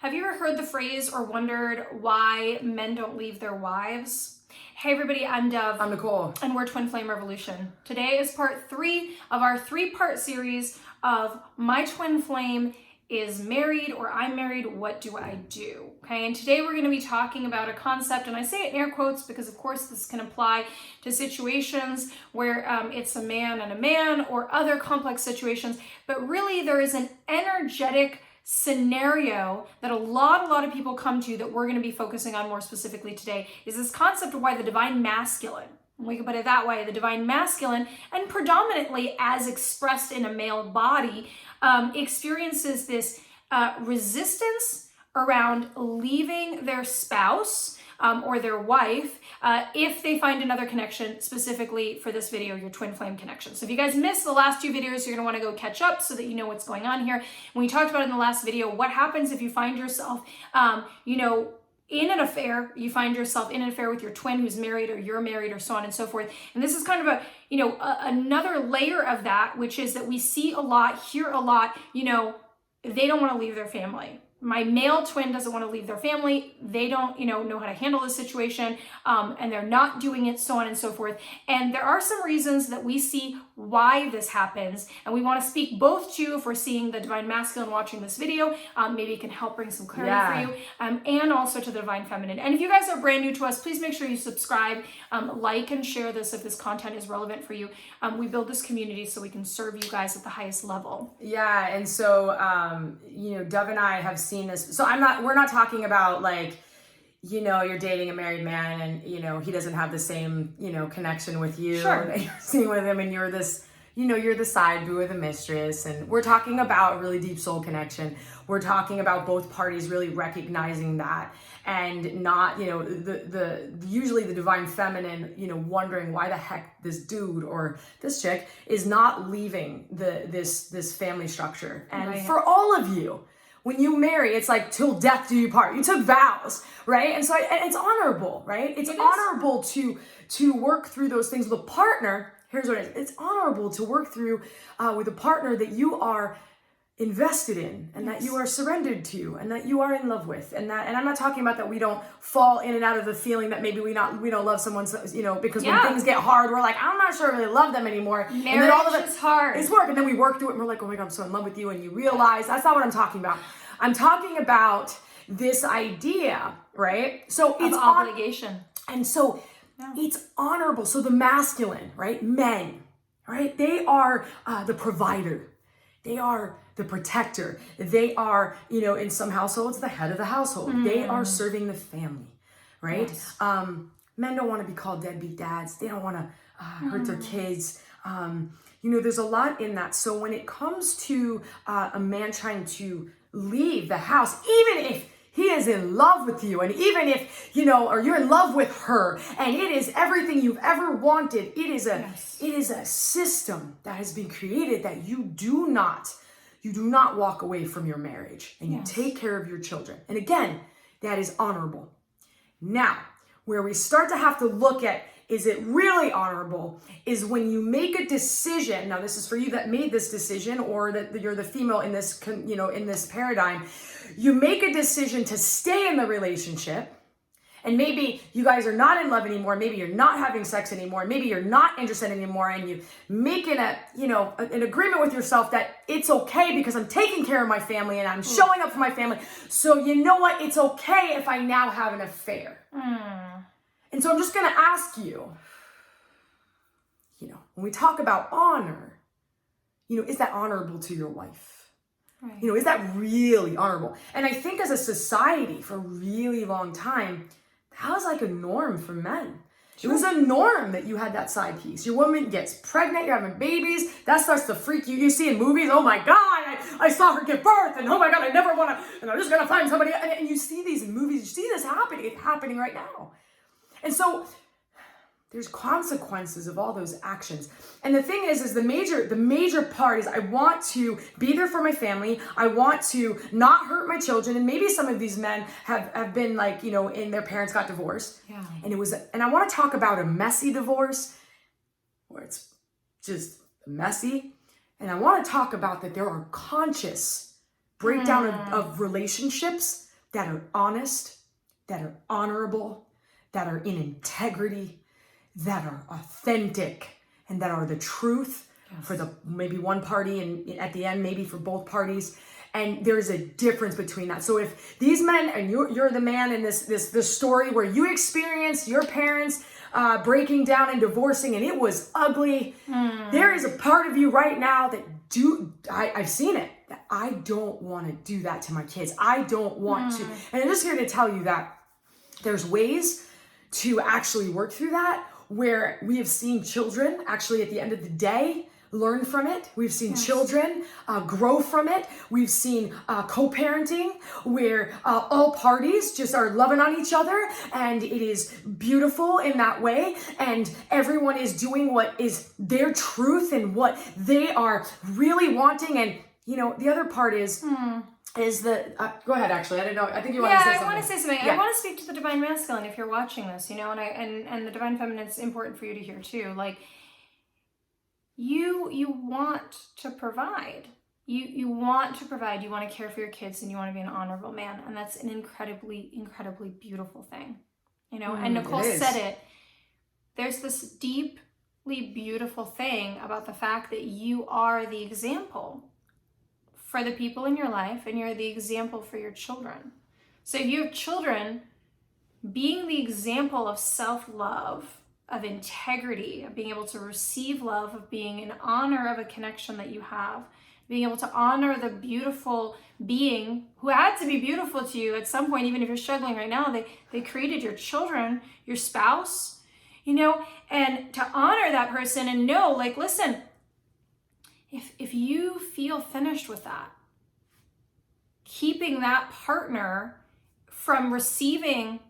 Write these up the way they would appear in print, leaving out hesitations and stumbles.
Have you ever heard the phrase or wondered why men don't leave their wives? Hey everybody, I'm Dov. I'm Nicole. And we're Twin Flame Revolution. Today is part 3 of our 3-part series of My Twin Flame is Married or I'm Married, What Do I Do? Okay, and today we're going to be talking about a concept, and I say it in air quotes because of course this can apply to situations where it's a man or other complex situations, but really there is an energetic scenario that a lot of people come to that we're going to be focusing on more specifically today is this concept of why the divine masculine, we can put it that way, the divine masculine, and predominantly as expressed in a male body, experiences this resistance around leaving their spouse or their wife if they find another connection, specifically for this video, your twin flame connection. So if you guys missed the last 2 videos, you're gonna wanna go catch up so that you know what's going on here. And we talked about in the last video, what happens if you find yourself, in an affair, you find yourself in an affair with your twin who's married or you're married or so on and so forth. And this is kind of another layer of that, which is that we see a lot, hear a lot, they don't wanna leave their family. My male twin doesn't want to leave their family. They don't, know how to handle the situation, and they're not doing it, so on and so forth. And there are some reasons that we see why this happens, and we want to speak both to, if we're seeing the divine masculine watching this video, maybe it can help bring some clarity for you, and also to the divine feminine. And if you guys are brand new to us, please make sure you subscribe, like and share this if this content is relevant for you. We build this community so we can serve you guys at the highest level. Yeah, and so Dov and I have seen this. So we're not talking about like, you're dating a married man and he doesn't have the same connection with you. Sure. That you're seeing with him, and you're this, you're the side boo or the mistress. And we're talking about really deep soul connection. We're talking about both parties really recognizing that, and not, usually the divine feminine, wondering why the heck this dude or this chick is not leaving this family structure. And for all of you, when you marry, it's like till death do you part. You took vows, right? And so it's honorable, right? It's honorable to work through those things with a partner. Here's what it is. It's honorable to work through with a partner that you are invested in, and that you are surrendered to, and that you are in love with, and I'm not talking about that we don't fall in and out of the feeling that maybe we don't love someone, because when things get hard, we're like, I'm not sure I really love them anymore. Marriage and then all of it, is hard. It's work, and then we work through it, and we're like, oh my God, I'm so in love with you, and you realize that's not what I'm talking about. I'm talking about this idea, right? So it's obligation, and so it's honorable. So the masculine, right? Men, right? They are the provider. They are the protector. They are, in some households, the head of the household. They are serving the family, right? Yes. Men don't want to be called deadbeat dads. They don't want to hurt their kids. There's a lot in that. So when it comes to a man trying to leave the house, even if he is in love with you, and even if, or you're in love with her, and it is everything you've ever wanted, it is a system that has been created that you do not walk away from your marriage, and you take care of your children. And again, that is honorable. Now, where we start to have to look at, is it really honorable, is when you make a decision. Now, this is for you that made this decision, or that you're the female in this, in this paradigm. You make a decision to stay in the relationship, and maybe you guys are not in love anymore. Maybe you're not having sex anymore. Maybe you're not interested anymore, and you make an agreement with yourself that it's okay because I'm taking care of my family and I'm showing up for my family. So you know what? It's okay if I now have an affair. And so I'm just going to ask you, when we talk about honor, is that honorable to your wife? Right. Is that really honorable? And I think as a society for a really long time, that was like a norm for men. Sure. It was a norm that you had that side piece. Your woman gets pregnant, you're having babies, that starts to freak you. You see in movies, oh my God, I saw her give birth, and oh my God, I never want to, and I'm just going to find somebody. And you see these in movies, you see this happening right now. And so there's consequences of all those actions. And the thing is the major part is I want to be there for my family. I want to not hurt my children. And maybe some of these men have been like, and their parents got divorced. Yeah. And I want to talk about a messy divorce where it's just messy. And I want to talk about that there are conscious breakdown of relationships that are honest, that are honorable, that are in integrity, that are authentic, and that are the truth for the maybe one party and at the end maybe for both parties. And there's a difference between that. So if these men, and you're the man in this story where you experienced your parents breaking down and divorcing and it was ugly, there is a part of you right now that I've seen it, that I don't want to do that to my kids. I don't want to. And I'm just here to tell you that there's ways to actually work through that, where we have seen children actually at the end of the day learn from it. We've seen children grow from it. We've seen co-parenting where all parties just are loving on each other, and it is beautiful in that way, and everyone is doing what is their truth and what they are really wanting. And the other part is the go ahead. Actually, I don't know. I think you want to say something. I want to say something. I want to speak to the divine masculine if you're watching this, and the divine feminine is important for you to hear too. Like, you want to provide. You want to provide. You want to care for your kids, and you want to be an honorable man, and that's an incredibly, incredibly beautiful thing. And Nicole said it. There's this deeply beautiful thing about the fact that you are the example for the people in your life, and you're the example for your children. So if you have children, being the example of self-love, of integrity, of being able to receive love, of being in honor of a connection that you have, being able to honor the beautiful being who had to be beautiful to you at some point, even if you're struggling right now. They created your children, your spouse, and to honor that person and know, like, listen, if you feel finished with that, keeping that partner from receiving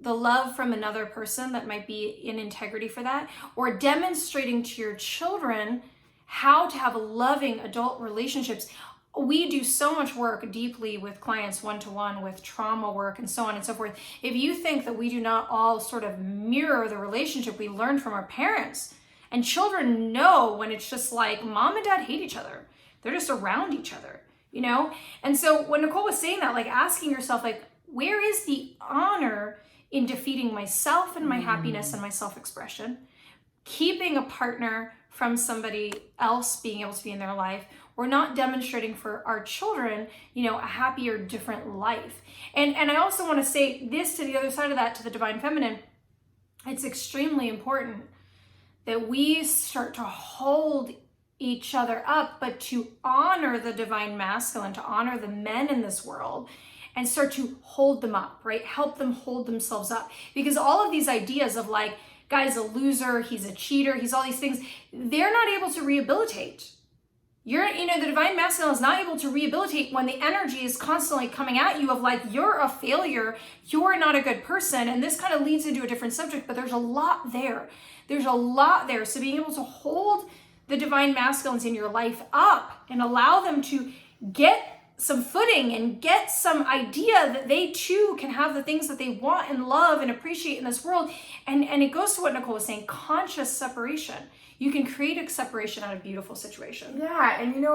the love from another person that might be in integrity for that, or demonstrating to your children how to have loving adult relationships. We do so much work deeply with clients one-to-one with trauma work and so on and so forth. If you think that we do not all sort of mirror the relationship we learned from our parents, and children know when it's just like mom and dad hate each other. They're just around each other, And so when Nicole was saying that, like asking yourself, like, where is the honor in defeating myself and my happiness and my self-expression, keeping a partner from somebody else being able to be in their life, or not demonstrating for our children, a happier, different life. And I also want to say this to the other side of that, to the divine feminine. It's extremely important that we start to hold each other up, but to honor the divine masculine, to honor the men in this world, and start to hold them up, right? Help them hold themselves up. Because all of these ideas of like, guy's a loser, he's a cheater, he's all these things, they're not able to rehabilitate. The divine masculine is not able to rehabilitate when the energy is constantly coming at you of like, you're a failure, you're not a good person. And this kind of leads into a different subject, but there's a lot there. There's a lot there. So being able to hold the divine masculines in your life up and allow them to get some footing and get some idea that they too can have the things that they want and love and appreciate in this world. And it goes to what Nicole was saying, conscious separation. You can create a separation out of beautiful situation. Yeah, and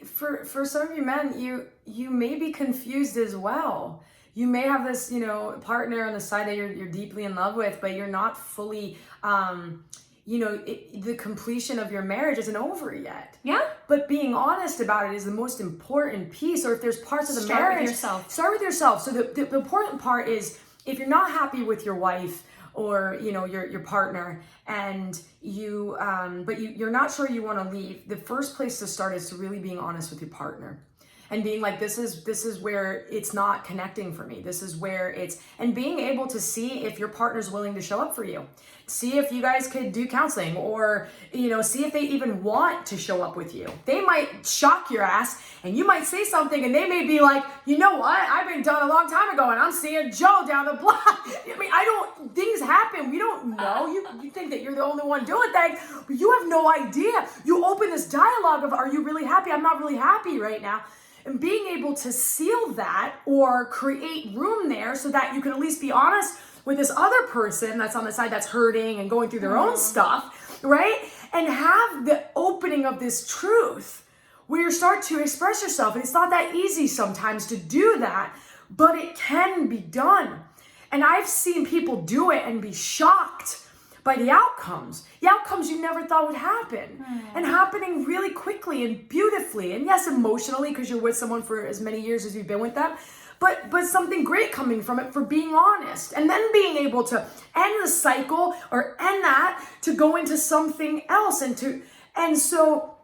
for some of you men, you may be confused as well. You may have this, partner on the side that you're deeply in love with, but you're not fully the completion of your marriage isn't over yet. Yeah. But being honest about it is the most important piece. Or if there's parts of the marriage, start with yourself. So the important part is, if you're not happy with your wife or your partner, and you're not sure you want to leave, the first place to start is to really being honest with your partner. And being like, this is where it's not connecting for me. This is where and being able to see if your partner's willing to show up for you. See if you guys could do counseling, or, see if they even want to show up with you. They might shock your ass, and you might say something, and they may be like, you know what? I've been done a long time ago, and I'm seeing Joe down the block. Things happen. We don't know. You think that you're the only one doing things, but you have no idea. You open this dialogue of, are you really happy? I'm not really happy right now. And being able to seal that or create room there so that you can at least be honest with this other person that's on the side that's hurting and going through their own stuff, right? And have the opening of this truth where you start to express yourself. And it's not that easy sometimes to do that but it can be done. And I've seen people do it and be shocked by the outcomes you never thought would happen, and happening really quickly and beautifully. And yes, emotionally, because you're with someone for as many years as you've been with them, but something great coming from it for being honest, and then being able to end the cycle or end that to go into something else. And so,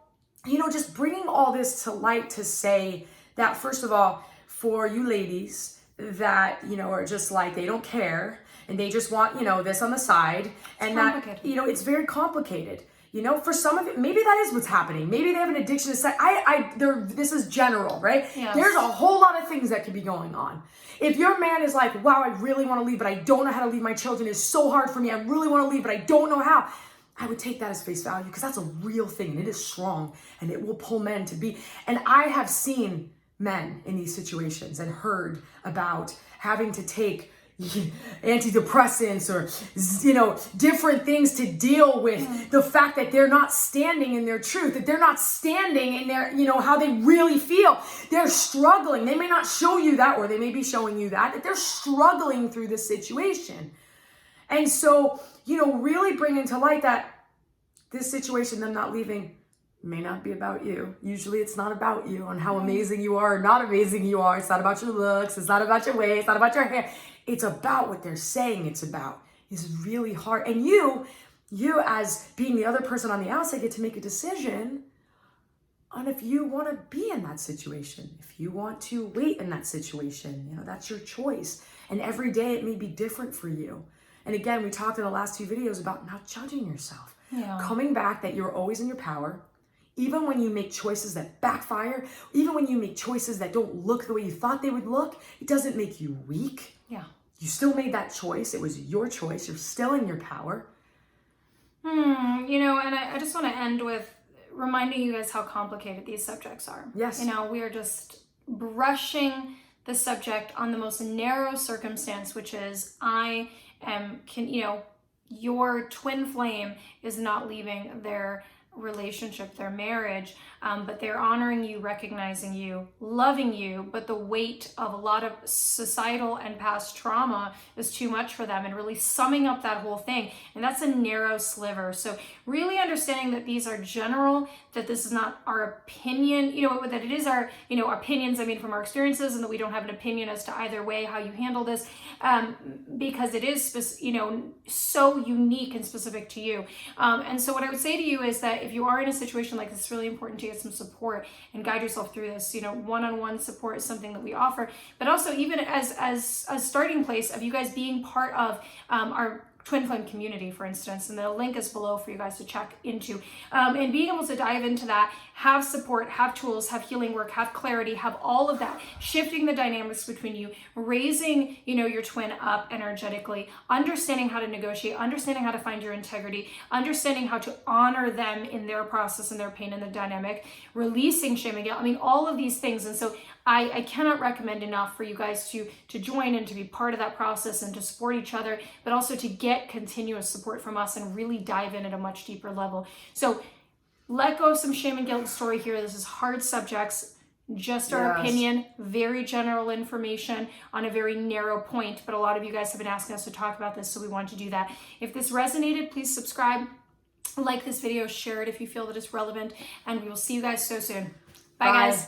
just bringing all this to light to say that, first of all, for you ladies that, are just like, they don't care, and they just want, this on the side, and that, it's very complicated. For some of it, maybe that is what's happening. Maybe they have an addiction to sex. This is general, right? Yes. There's a whole lot of things that could be going on. If your man is like, wow, I really want to leave, but I don't know how to leave my children. It's so hard for me. I really want to leave, but I don't know how. I would take that as face value, because that's a real thing, and it is strong, and it will pull men to be. And I have seen men in these situations and heard about having to take antidepressants or different things to deal with the fact that they're not standing in their truth, that they're not standing in their how they really feel. They're struggling. They may not show you that, or they may be showing you that they're struggling through this situation. And so really bringing to light that this situation, them not leaving, may not be about you. Usually it's not about you and how amazing you are or not amazing you are. It's not about your looks. It's not about your weight. It's not about your hair. It's about what they're saying it's about. It's really hard. And you as being the other person on the outside get to make a decision on if you want to be in that situation, if you want to wait in that situation. That's your choice. And every day it may be different for you. And again, we talked in the last 2 videos about not judging yourself. Coming back that you're always in your power. Even when you make choices that backfire, even when you make choices that don't look the way you thought they would look, it doesn't make you weak. Yeah. You still made that choice. It was your choice. You're still in your power. And I just want to end with reminding you guys how complicated these subjects are. Yes. We are just brushing the subject on the most narrow circumstance, which is your twin flame is not leaving their relationship, their marriage, but they're honoring you, recognizing you, loving you, but the weight of a lot of societal and past trauma is too much for them, and really summing up that whole thing. And that's a narrow sliver. So really understanding that these are general, that this is not our opinion, that it is our, opinions, from our experiences, and that we don't have an opinion as to either way how you handle this, because it is, so unique and specific to you. And so what I would say to you is that if you are in a situation like this, it's really important to get some support and guide yourself through this. One-on-one support is something that we offer, but also even as a starting place of you guys being part of our Twin Flame community, for instance, and the link is below for you guys to check into, and being able to dive into that, have support, have tools, have healing work, have clarity, have all of that, shifting the dynamics between you, raising, your twin up energetically, understanding how to negotiate, understanding how to find your integrity, understanding how to honor them in their process and their pain and the dynamic, releasing shame and guilt. All of these things. And so I cannot recommend enough for you guys to join and to be part of that process and to support each other, but also to get continuous support from us and really dive in at a much deeper level. So let go of some shame and guilt story here. This is hard subjects, just our opinion, very general information on a very narrow point, but a lot of you guys have been asking us to talk about this, so we wanted to do that. If this resonated, please subscribe, like this video, share it if you feel that it's relevant, and we will see you guys so soon. Bye. Guys.